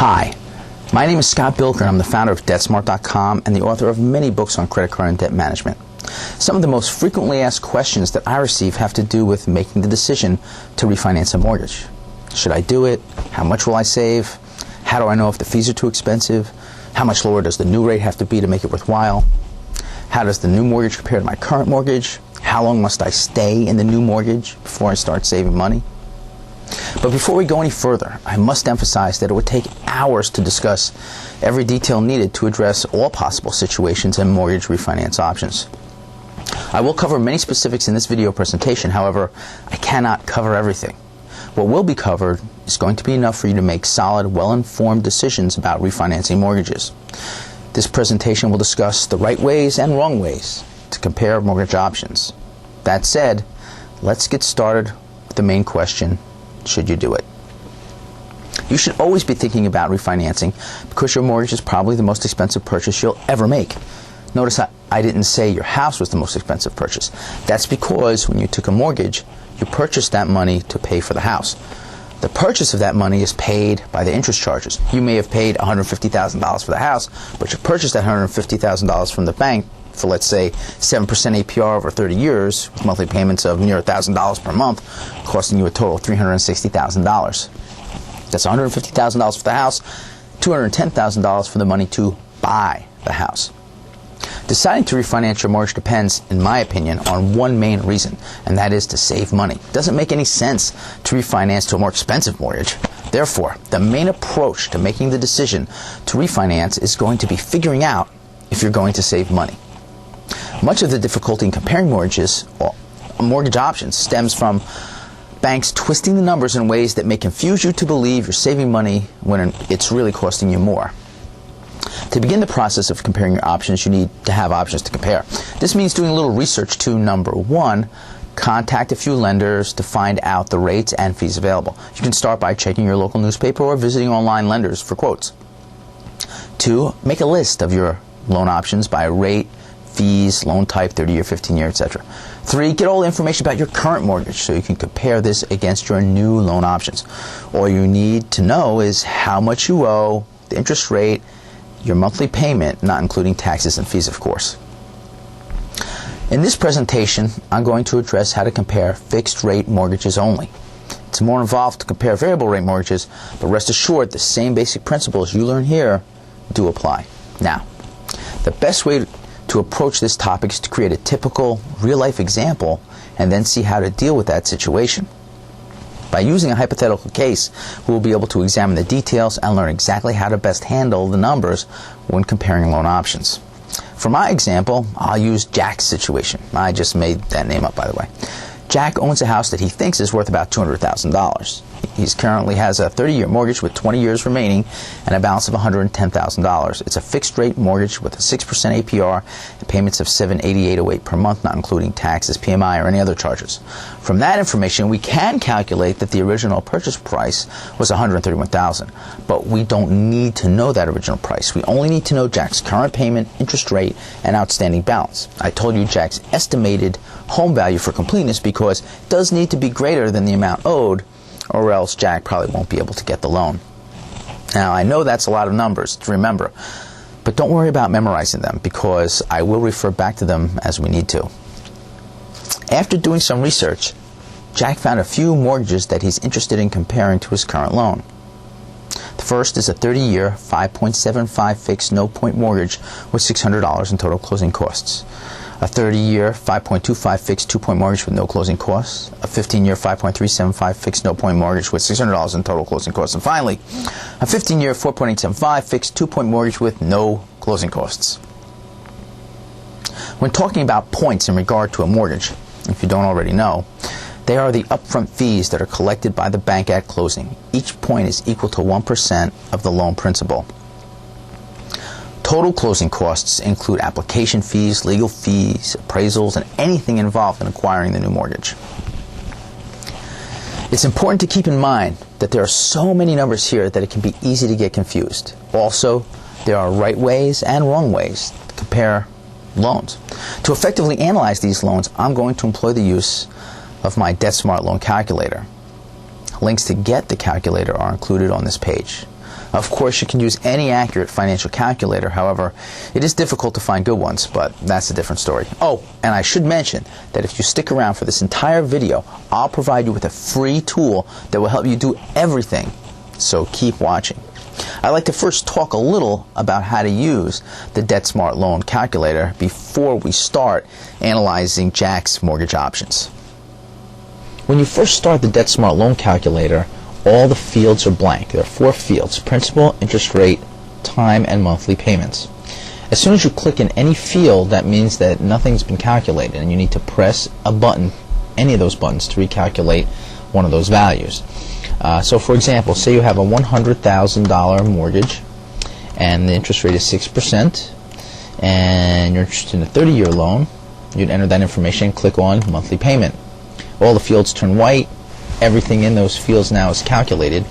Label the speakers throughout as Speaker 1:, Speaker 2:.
Speaker 1: Hi, my name is Scott Bilker and I'm the founder of DebtSmart.com and the author of many books on credit card and debt management. Some of the most frequently asked questions that I receive have to do with making the decision to refinance a mortgage. Should I do it? How much will I save? How do I know if the fees are too expensive? How much lower does the new rate have to be to make it worthwhile? How does the new mortgage compare to my current mortgage? How long must I stay in the new mortgage before I start saving money? But before we go any further, I must emphasize that it would take hours to discuss every detail needed to address all possible situations and mortgage refinance options. I will cover many specifics in this video presentation, however, I cannot cover everything. What will be covered is going to be enough for you to make solid, well-informed decisions about refinancing mortgages. This presentation will discuss the right ways and wrong ways to compare mortgage options. That said, let's get started with the main question: should you do it? You should always be thinking about refinancing because your mortgage is probably the most expensive purchase you'll ever make. Notice I didn't say your house was the most expensive purchase. That's because when you took a mortgage, you purchased that money to pay for the house. The purchase of that money is paid by the interest charges. You may have paid $150,000 for the house, but you purchased that $150,000 from the bank for, let's say, 7% APR over 30 years with monthly payments of near $1,000 per month, costing you a total of $360,000. That's $150,000 for the house, $210,000 for the money to buy the house. Deciding to refinance your mortgage depends, in my opinion, on one main reason, and that is to save money. It doesn't make any sense to refinance to a more expensive mortgage. Therefore, the main approach to making the decision to refinance is going to be figuring out if you're going to save money. Much of the difficulty in comparing mortgages or mortgage options stems from banks twisting the numbers in ways that may confuse you to believe you're saving money when it's really costing you more. To begin the process of comparing your options, you need to have options to compare. This means doing a little research to, number one, contact a few lenders to find out the rates and fees available. You can start by checking your local newspaper or visiting online lenders for quotes. Two, make a list of your loan options by rate, fees, loan type, 30-year, 15-year, etc. Three, get all the information about your current mortgage so you can compare this against your new loan options. All you need to know is how much you owe, the interest rate, your monthly payment, not including taxes and fees, of course. In this presentation, I'm going to address how to compare fixed-rate mortgages only. It's more involved to compare variable rate mortgages, but rest assured the same basic principles you learn here do apply. Now, the best way to approach this topic is to create a typical real-life example and then see how to deal with that situation. By using a hypothetical case, we will be able to examine the details and learn exactly how to best handle the numbers when comparing loan options. For my example, I'll use Jack's situation. I just made that name up, by the way. Jack owns a house that he thinks is worth about $200,000. He currently has a 30-year mortgage with 20 years remaining and a balance of $110,000. It's a fixed-rate mortgage with a 6% APR and payments of $788.08 per month, not including taxes, PMI, or any other charges. From that information, we can calculate that the original purchase price was $131,000, but we don't need to know that original price. We only need to know Jack's current payment, interest rate, and outstanding balance. I told you Jack's estimated home value for completeness because it does need to be greater than the amount owed, or else Jack probably won't be able to get the loan. Now, I know that's a lot of numbers to remember, but don't worry about memorizing them because I will refer back to them as we need to. After doing some research, Jack found a few mortgages that he's interested in comparing to his current loan. The first is a 30-year, 5.75 fixed no-point mortgage with $600 in total closing costs. A 30-year, 5.25 fixed 2-point mortgage with no closing costs. A 15-year, 5.375 fixed no-point mortgage with $600 in total closing costs. And finally, a 15-year, 4.875 fixed 2-point mortgage with no closing costs. When talking about points in regard to a mortgage, if you don't already know, they are the upfront fees that are collected by the bank at closing. Each point is equal to 1% of the loan principal. Total closing costs include application fees, legal fees, appraisals, and anything involved in acquiring the new mortgage. It's important to keep in mind that there are so many numbers here that it can be easy to get confused. Also, there are right ways and wrong ways to compare loans. To effectively analyze these loans, I'm going to employ the use of my DebtSmart loan calculator. Links to get the calculator are included on this page. Of course, you can use any accurate financial calculator. However, it is difficult to find good ones, but that's a different story. Oh, and I should mention that if you stick around for this entire video, I'll provide you with a free tool that will help you do everything. So keep watching. I'd like to first talk a little about how to use the DebtSmart loan calculator before we start analyzing Jack's mortgage options. When you first start the DebtSmart loan calculator, all the fields are blank. There are 4 fields: principal, interest rate, time, and monthly payments. As soon as you click in any field, that means that nothing's been calculated, and you need to press a button, any of those buttons, to recalculate one of those values. So for example, say you have a $100,000 mortgage, and the interest rate is 6%, and you're interested in a 30-year loan. You'd enter that information and click on monthly payment. All the fields turn white. Everything in those fields now is calculated,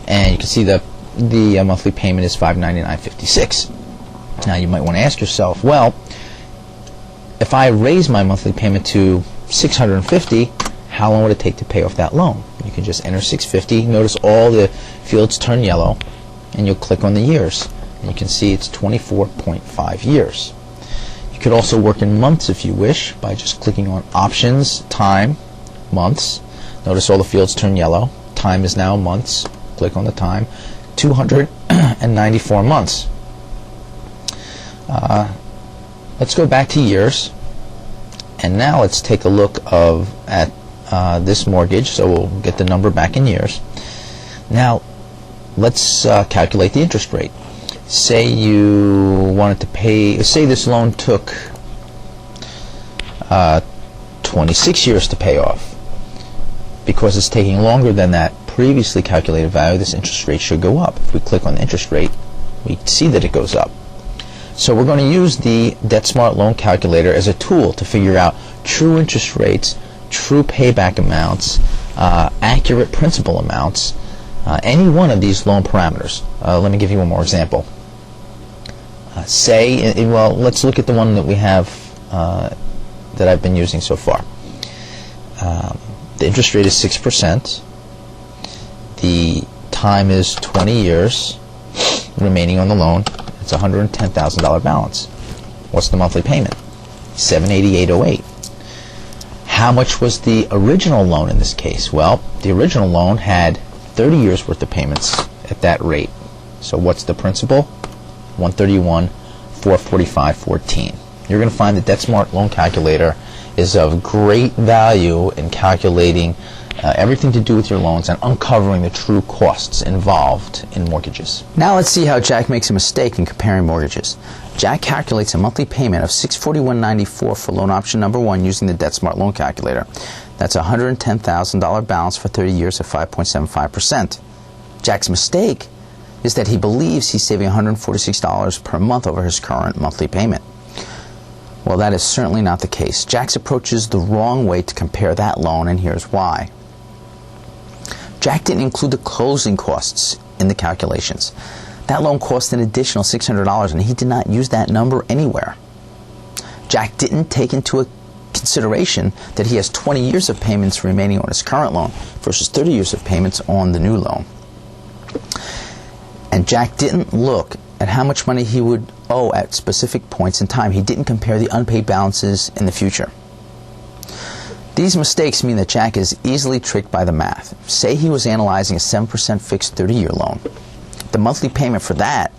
Speaker 1: and you can see that the monthly payment is $599.56. Now you might want to ask yourself, well, if I raise my monthly payment to $650, how long would it take to pay off that loan? You can just enter $650. Notice all the fields turn yellow, and you'll click on the years, and you can see it's 24.5 years. You could also work in months if you wish by just clicking on options, time, months. Notice all the fields turn yellow. Time is now months. Click on the time. 294 months. Let's go back to years. And now let's take a look at this mortgage. So we'll get the number back in years. Now let's calculate the interest rate. Say you wanted to pay, say this loan took 26 years to pay off. Because it's taking longer than that previously calculated value, this interest rate should go up. If we click on the interest rate, we see that it goes up. So we're going to use the DebtSmart loan calculator as a tool to figure out true interest rates, true payback amounts, accurate principal amounts, any one of these loan parameters. Let me give you one more example. Well, let's look at the one that we have that I've been using so far. The interest rate is 6%. The time is 20 years remaining on the loan. It's a $110,000 balance. What's the monthly payment? $788.08. How much was the original loan in this case? Well, the original loan had 30 years worth of payments at that rate. So what's the principal? $131,445.14. You're going to find the DebtSmart loan calculator is of great value in calculating everything to do with your loans and uncovering the true costs involved in mortgages. Now let's see how Jack makes a mistake in comparing mortgages. Jack calculates a monthly payment of $641.94 for loan option number 1 using the DebtSmart loan calculator. That's a $110,000 balance for 30 years at 5.75%. Jack's mistake is that he believes he's saving $146 per month over his current monthly payment. Well, that is certainly not the case. Jack's approach is the wrong way to compare that loan, and here's why. Jack didn't include the closing costs in the calculations. That loan cost an additional $600, and he did not use that number anywhere. Jack didn't take into consideration that he has 20 years of payments remaining on his current loan versus 30 years of payments on the new loan. And Jack didn't look at how much money he would owe at specific points in time. He didn't compare the unpaid balances in the future. These mistakes mean that Jack is easily tricked by the math. Say he was analyzing a 7% fixed 30-year loan. The monthly payment for that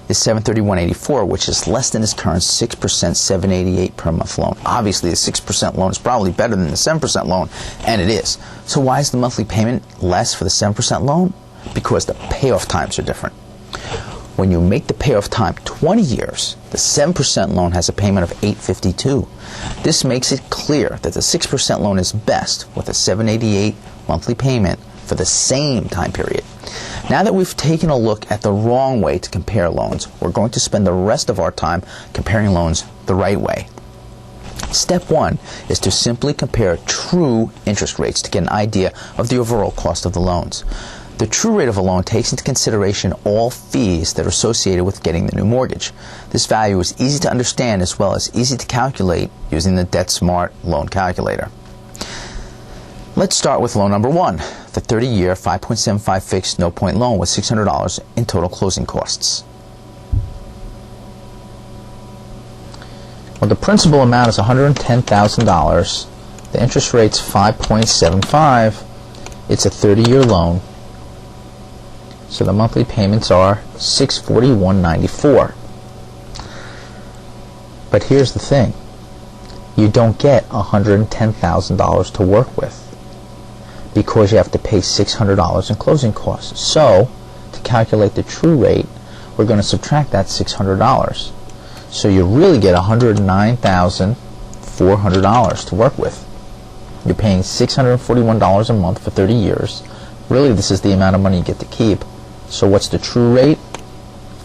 Speaker 1: is $731.84, which is less than his current 6% $788 per month loan. Obviously, the 6% loan is probably better than the 7% loan, and it is. So why is the monthly payment less for the 7% loan? Because the payoff times are different. When you make the payoff time 20 years, the 7% loan has a payment of $852. This makes it clear that the 6% loan is best with a $788 monthly payment for the same time period. Now that we've taken a look at the wrong way to compare loans, we're going to spend the rest of our time comparing loans the right way. Step 1 is to simply compare true interest rates to get an idea of the overall cost of the loans. The true rate of a loan takes into consideration all fees that are associated with getting the new mortgage. This value is easy to understand as well as easy to calculate using the DebtSmart loan calculator. Let's start with loan number 1, the 30-year 5.75 fixed no-point loan with $600 in total closing costs. Well, the principal amount is $110,000. The interest rate's 5.75. It's a 30-year loan. So the monthly payments are $641.94. But here's the thing. You don't get $110,000 to work with because you have to pay $600 in closing costs. So to calculate the true rate, we're going to subtract that $600. So you really get $109,400 to work with. You're paying $641 a month for 30 years. Really, this is the amount of money you get to keep. So what's the true rate?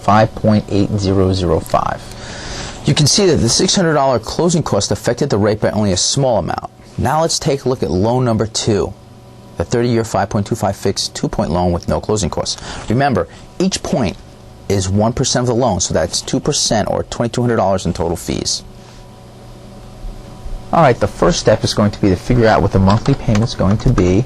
Speaker 1: 5.8005. You can see that the $600 closing cost affected the rate by only a small amount. Now let's take a look at loan number 2, the 30-year 5.25 fixed 2-point loan with no closing costs. Remember, each point is 1% of the loan, so that's 2% or $2,200 in total fees. Alright, the first step is going to be to figure out what the monthly payment is going to be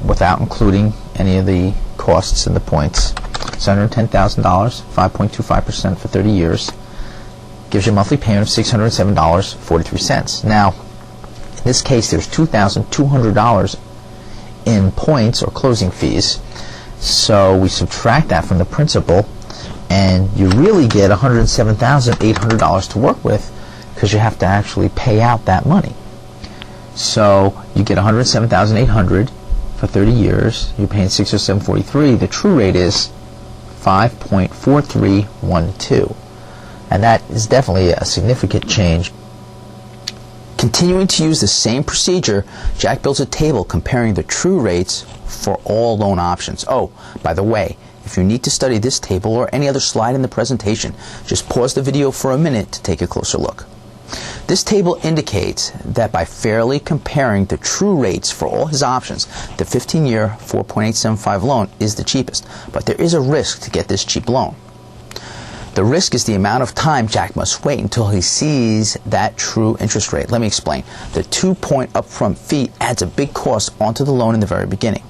Speaker 1: without including any of the costs and the points. It's $110,000, 5.25% for 30 years. Gives you a monthly payment of $607.43. Now, in this case, there's $2,200 in points or closing fees. So we subtract that from the principal, and you really get $107,800 to work with because you have to actually pay out that money. So you get $107,800 for 30 years. You're paying $607.43. The true rate is 5.4312, and that is definitely a significant change. Continuing to use the same procedure, Jack builds a table comparing the true rates for all loan options. Oh, by the way, if you need to study this table or any other slide in the presentation, just pause the video for a minute to take a closer look. This table indicates that by fairly comparing the true rates for all his options, the 15-year 4.875 loan is the cheapest, but there is a risk to get this cheap loan. The risk is the amount of time Jack must wait until he sees that true interest rate. Let me explain. The 2-point upfront fee adds a big cost onto the loan in the very beginning.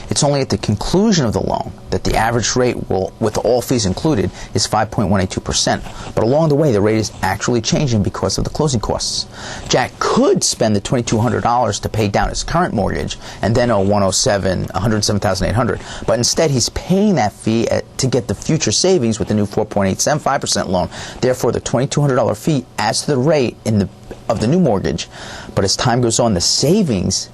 Speaker 1: It's only at the conclusion of the loan that the average rate will, with all fees included, is 5.182%. But along the way, the rate is actually changing because of the closing costs. Jack could spend the $2,200 to pay down his current mortgage and then owe $107,800. But instead, he's paying that fee to get the future savings with the new 4.875% loan. Therefore, the $2,200 fee adds to the rate of the new mortgage. But as time goes on, the savings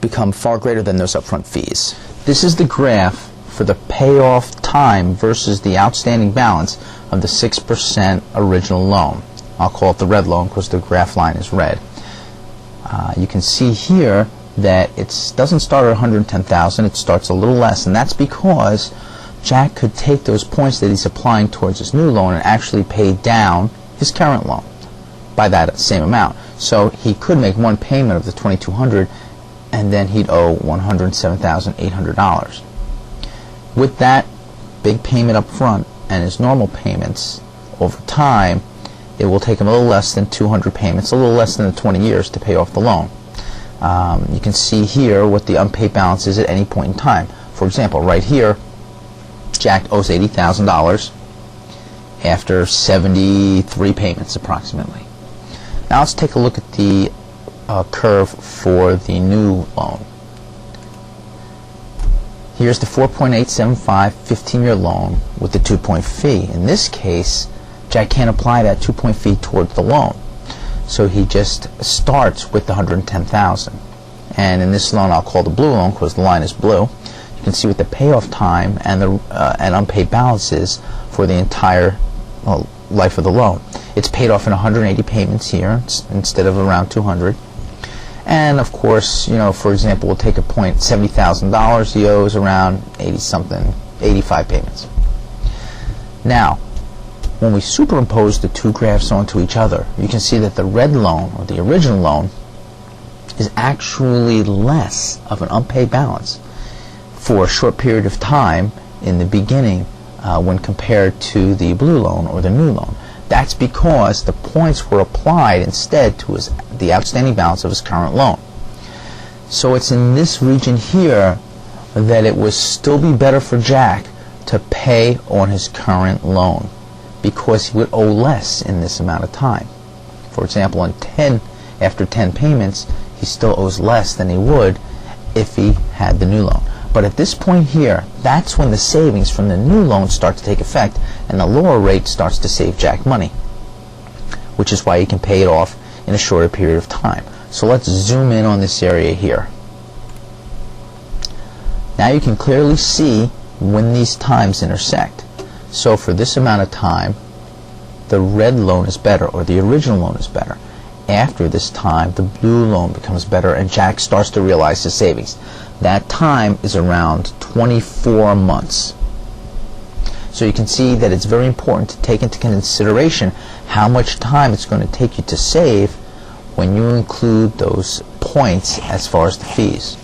Speaker 1: become far greater than those upfront fees. This is the graph for the payoff time versus the outstanding balance of the 6% original loan. I'll call it the red loan because the graph line is red. You can see here that it doesn't start at $110,000, it starts a little less, and that's because Jack could take those points that he's applying towards his new loan and actually pay down his current loan by that same amount. So he could make one payment of the $2,200 and then he'd owe $107,800. With that big payment up front and his normal payments over time, it will take him a little less than 200 payments, a little less than 20 years to pay off the loan. You can see here what the unpaid balance is at any point in time. For example, right here, Jack owes $80,000 after 73 payments approximately. Now let's take a look at the curve for the new loan. Here's the 4.875 15-year loan with the 2-point fee. In this case, Jack can't apply that 2-point fee towards the loan, so he just starts with the $110,000. And in this loan, I'll call the blue loan because the line is blue. You can see what the payoff time and the unpaid balance is for the entire life of the loan. It's paid off in 180 payments here instead of around 200. And of course, for example, we'll take a point, $70,000 he owes around 85 payments. Now, when we superimpose the two graphs onto each other, you can see that the red loan, or the original loan, is actually less of an unpaid balance for a short period of time in the beginning when compared to the blue loan or the new loan. That's because the points were applied instead to the outstanding balance of his current loan. So it's in this region here that it would still be better for Jack to pay on his current loan, because he would owe less in this amount of time. For example, after 10 payments, he still owes less than he would if he had the new loan. But at this point here, that's when the savings from the new loan start to take effect, and the lower rate starts to save Jack money, which is why he can pay it off in a shorter period of time. So let's zoom in on this area here. Now you can clearly see when these times intersect. So for this amount of time, the red loan is better, or the original loan is better. After this time, the blue loan becomes better, and Jack starts to realize his savings. That time is around 24 months. So you can see that it's very important to take into consideration how much time it's going to take you to save when you include those points as far as the fees.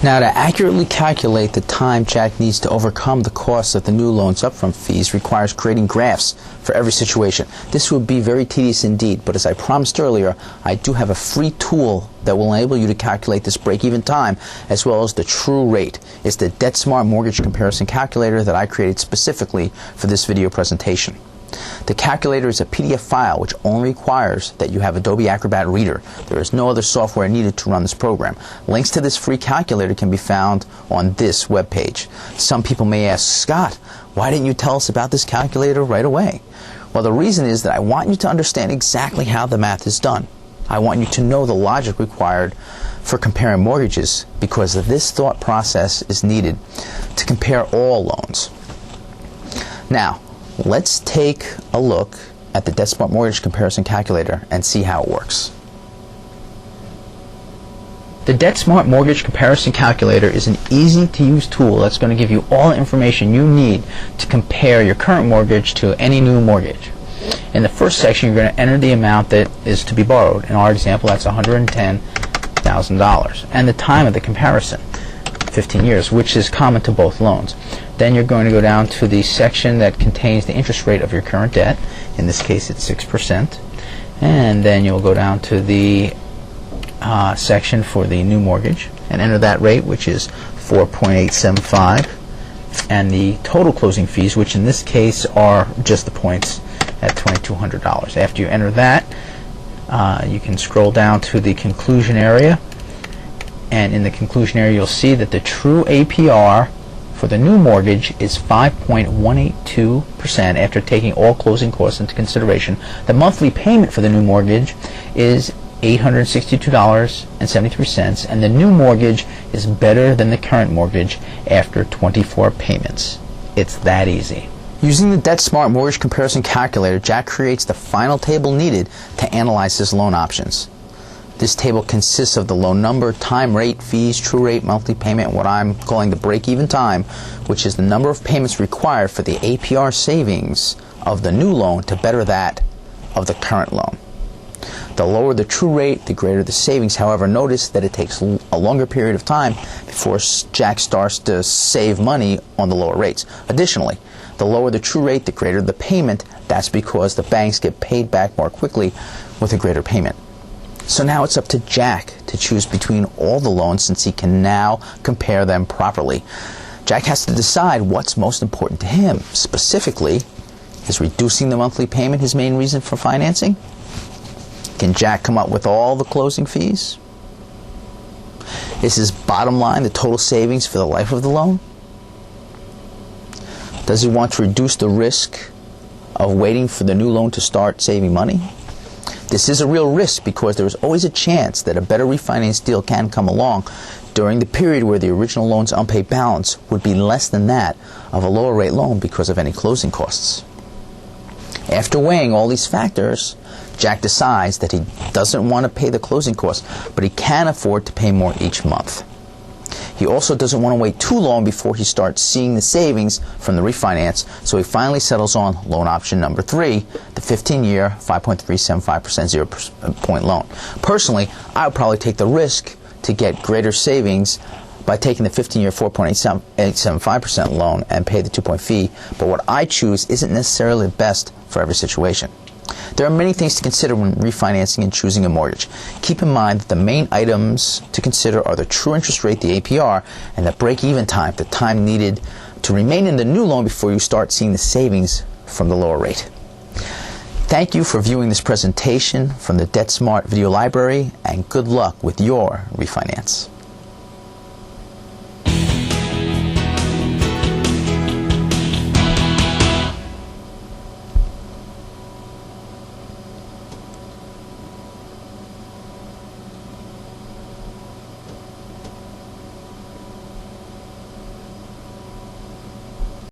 Speaker 1: Now, to accurately calculate the time Jack needs to overcome the cost of the new loan's upfront fees requires creating graphs for every situation. This would be very tedious indeed, but as I promised earlier, I do have a free tool that will enable you to calculate this break-even time as well as the true rate. It's the DebtSmart Mortgage Comparison Calculator that I created specifically for this video presentation. The calculator is a PDF file which only requires that you have Adobe Acrobat Reader. There is no other software needed to run this program. Links to this free calculator can be found on this webpage. Some people may ask, Scott, why didn't you tell us about this calculator right away? Well, the reason is that I want you to understand exactly how the math is done. I want you to know the logic required for comparing mortgages, because this thought process is needed to compare all loans. Now, let's take a look at the DebtSmart Mortgage Comparison Calculator and see how it works. The DebtSmart Mortgage Comparison Calculator is an easy-to-use tool that's going to give you all the information you need to compare your current mortgage to any new mortgage. In the first section, you're going to enter the amount that is to be borrowed. In our example, that's $110,000. And the time of the comparison, 15 years, which is common to both loans. Then you're going to go down to the section that contains the interest rate of your current debt. In this case, it's 6%. And then you'll go down to the section for the new mortgage and enter that rate, which is 4.875, and the total closing fees, which in this case are just the points at $2,200. After you enter that, you can scroll down to the conclusion area, and in the conclusion area you'll see that the true APR for the new mortgage is 5.182% after taking all closing costs into consideration. The monthly payment for the new mortgage is $862.73, and the new mortgage is better than the current mortgage after 24 payments. It's that easy. Using the DebtSmart Mortgage Comparison Calculator, Jack creates the final table needed to analyze his loan options. This table consists of the loan number, time, rate, fees, true rate, monthly payment, and what I'm calling the break-even time, which is the number of payments required for the APR savings of the new loan to better that of the current loan. The lower the true rate, the greater the savings. However, notice that it takes a longer period of time before Jack starts to save money on the lower rates. Additionally, the lower the true rate, the greater the payment. That's because the banks get paid back more quickly with a greater payment. So now it's up to Jack to choose between all the loans, since he can now compare them properly. Jack has to decide what's most important to him. Specifically, is reducing the monthly payment his main reason for financing? Can Jack come up with all the closing fees? Is his bottom line the total savings for the life of the loan? Does he want to reduce the risk of waiting for the new loan to start saving money? This is a real risk because there is always a chance that a better refinance deal can come along during the period where the original loan's unpaid balance would be less than that of a lower rate loan because of any closing costs. After weighing all these factors, Jack decides that he doesn't want to pay the closing costs, but he can afford to pay more each month. He also doesn't want to wait too long before he starts seeing the savings from the refinance, so he finally settles on loan option number 3, the 15-year, 5.375% 0-point loan. Personally, I would probably take the risk to get greater savings by taking the 15-year 4.875% loan and pay the 2-point fee, but what I choose isn't necessarily the best for every situation. There are many things to consider when refinancing and choosing a mortgage. Keep in mind that the main items to consider are the true interest rate, the APR, and the break-even time, the time needed to remain in the new loan before you start seeing the savings from the lower rate. Thank you for viewing this presentation from the DebtSmart video library, and good luck with your refinance.